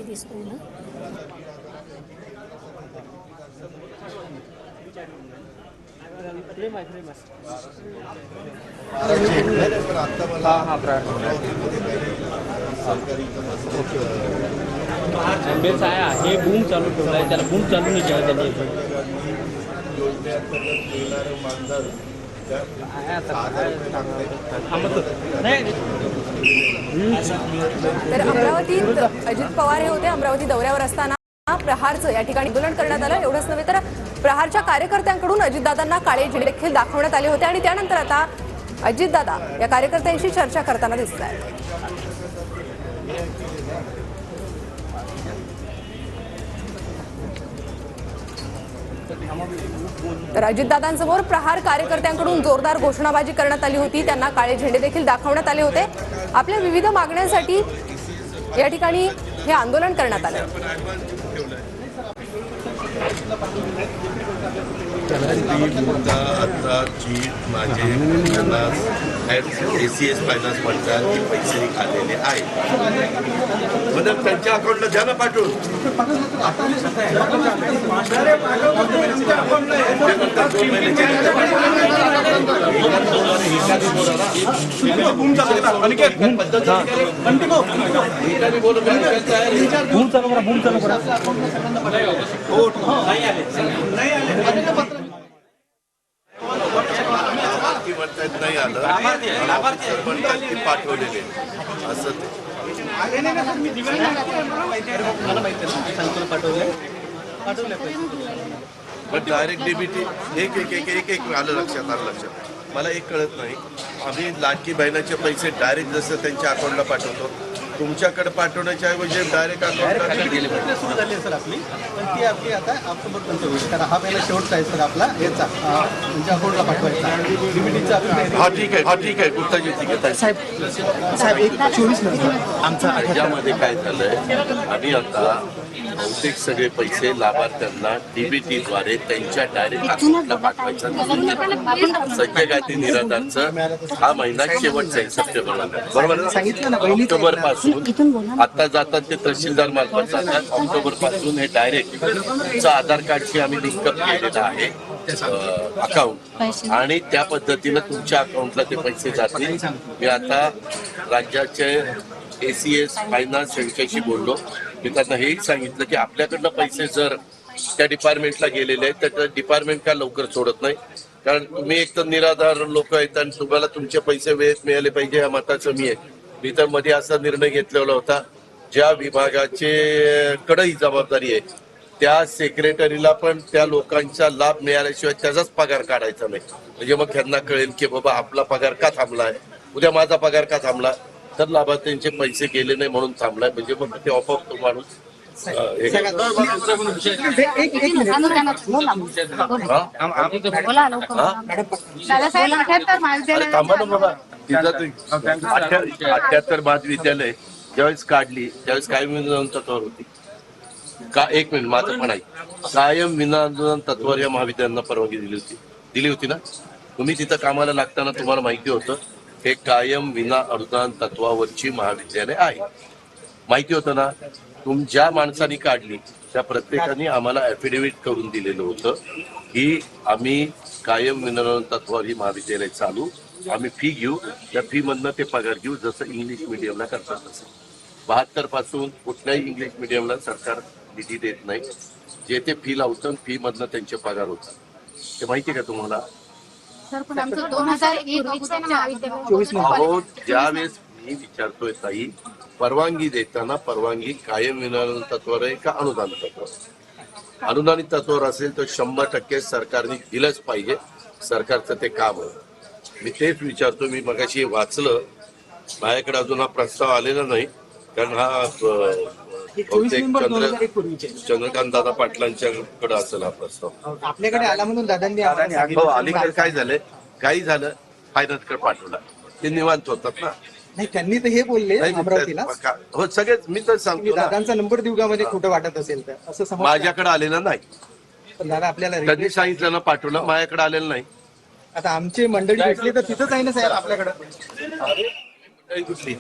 दिसतोय ना. हे बूम चालू ठेवलाय, त्याला बूम चालू नाही केला त्यांनी. तर अमरावतीत अजित पवार हे होते. अमरावती दौऱ्यावर असताना प्रहारचं या ठिकाणी आंदोलन करण्यात आलं. एवढंच नव्हे तर प्रहारच्या कार्यकर्त्यांकडून अजितदादांना काळे झेंडे देखील दाखवण्यात आले होते आणि त्यानंतर आता अजितदादा या कार्यकर्त्यांशी चर्चा करताना दिसत आहेत. तर अजितदादांसमोर प्रहार कार्यकर्त्यांकडून जोरदार घोषणाबाजी करण्यात आली होती. त्यांना काळे झेंडे देखील दाखवण्यात आले होते. आपल्या विविध मागण्यांसाठी या ठिकाणी हे आंदोलन करण्यात आलं. आताची माझे ACS फायनान्स म्हणतात की पैसे निघालेले आहेत, म्हणजे त्यांच्या अकाउंटला द्या ना पाठवून. नाही आलं, पाठवलेले असं डायरेक्ट डीबीटी एक एक एक एक एक आलं लक्षात. मला एक कळत नाही, आम्ही लाडकी बहिणाचे पैसे डायरेक्ट जसं त्यांच्या अकाउंटला पाठवतो, तुमच्याकडे पाठवण्याच्या ऐवजी डायरेक्ट अकाउंटला सुरू झाली सर आपली, पण ती आपली आता ऑक्टोबरपर्यंत होईल. कारण हा पहिला शेवटचा आहे सर आपला याचा म्हणजे अकाउंटला पाठवायचा डीबीटीचा. हा ठीक आहे गुप्ताजी, ठीक आहे साहेब 1/24 नंतर आमचा राज्यामध्ये काय झालंय, आम्ही आता बहुतेक सगळे पैसे लाभार्थ्यांना डीबीटीद्वारे त्यांच्या डायरेक्ट अकाउंटला पाठवायचा. संजय गांधी निराधारचं हा महिना शेवटचा आहे सप्टेंबर, बरोबर ना? ऑक्टोबर पासून आता जातात ते तहसीलदार मार्फत जातात. ऑक्टोबर पासून हे डायरेक्ट तुमचं आधार कार्डशी आम्ही लिंकअप केलेलं आहे अकाउंट, आणि त्या पद्धतीनं तुमच्या अकाउंटला ते पैसे जातील. मी आता राज्याचे ACS फायनान्स यांच्याशी बोललो. मी त्यांना हेही सांगितलं की आपल्याकडनं पैसे जर त्या डिपार्टमेंटला गेलेले आहेत तर त्या डिपार्टमेंट का लवकर सोडत नाही, कारण तुम्ही एक तर निराधार लोक आहेत आणि तुम्हाला तुमचे पैसे वेळेत मिळाले पाहिजे या मताचं मी आहे. मी तर मध्ये असा निर्णय घेतलेला होता, ज्या विभागाचे कडे ही जबाबदारी आहे त्या सेक्रेटरीला पण त्या लोकांचा लाभ मिळाल्याशिवाय त्याचाच पगार काढायचा नाही. म्हणजे मग त्यांना कळेल की बाबा आपला पगार का थांबला आहे, उद्या माझा पगार का थांबला, तर लाभार्थ्यांचे पैसे गेले नाही म्हणून थांबलाय, म्हणजे मग ते ऑफ तो माणूस थांबा ना बाबा. 78 महाविद्यालय ज्यावेळेस काढली त्यावेळेस कायम विनांदोलन तत्वावर होती का? एक मिनिट माझं पण आहे, कायम विनांदोलन तत्वावर या महाविद्यालयांना परवानगी दिली होती ना? तुम्ही तिथं कामाला लागताना तुम्हाला माहिती होतं हे कायम विना अनुदान तत्वावरची महाविद्यालय आहे, माहिती होतं ना? ज्या माणसांनी काढली त्या प्रत्येकाने आम्हाला ऍफिडेव्हिट करून दिलेलं होतं की आम्ही कायम विना तत्वावर ही महाविद्यालय चालू, आम्ही फी घेऊ, त्या फी मधनं ते पगार घेऊ, जसं इंग्लिश मिडियमला करतात तसं. 72 पासून कुठल्याही इंग्लिश मिडियमला सरकार निधी देत नाही. जे ते फी लावतं फी मधनं त्यांचे पगार होतात, ते माहिती का तुम्हाला? अहो, ज्यावेळेस मी विचारतोय ताई, परवानगी देताना परवानगी कायम विनादान तत्वावर आहे का अनुदान तत्वावर? अनुदानित तत्वावर असेल तर 100% सरकारने दिलंच पाहिजे, सरकारचं ते काम आहे. मी तेच विचारतो. मी मगाशी वाचलं, माझ्याकडे अजून हा प्रस्ताव आलेला नाही, कारण हा चंद्रकांत दादा पाटलांच्याकडे असेल हा प्रस्ताव. आपल्याकडे आला म्हणून दादांनी अलीकडे काय झालंय, काही झालं फायनान्सकडे पाठवला, ते निवांत होतात ना. नाही, त्यांनी तर हे बोलले अमरावतीला. हो, सगळेच मी तर सांगतो दादांचा नंबर देऊ का मध्ये खोटं वाटत असेल तर, असं माझ्याकडे आलेलं नाही. पण दादा आपल्याला त्यांनी सांगितलं ना पाठवलं, माझ्याकडे आलेलं नाही. आता आमची मंडळी भेटली तर तिथंच आहे ना साहेब आपल्याकडे. कुठली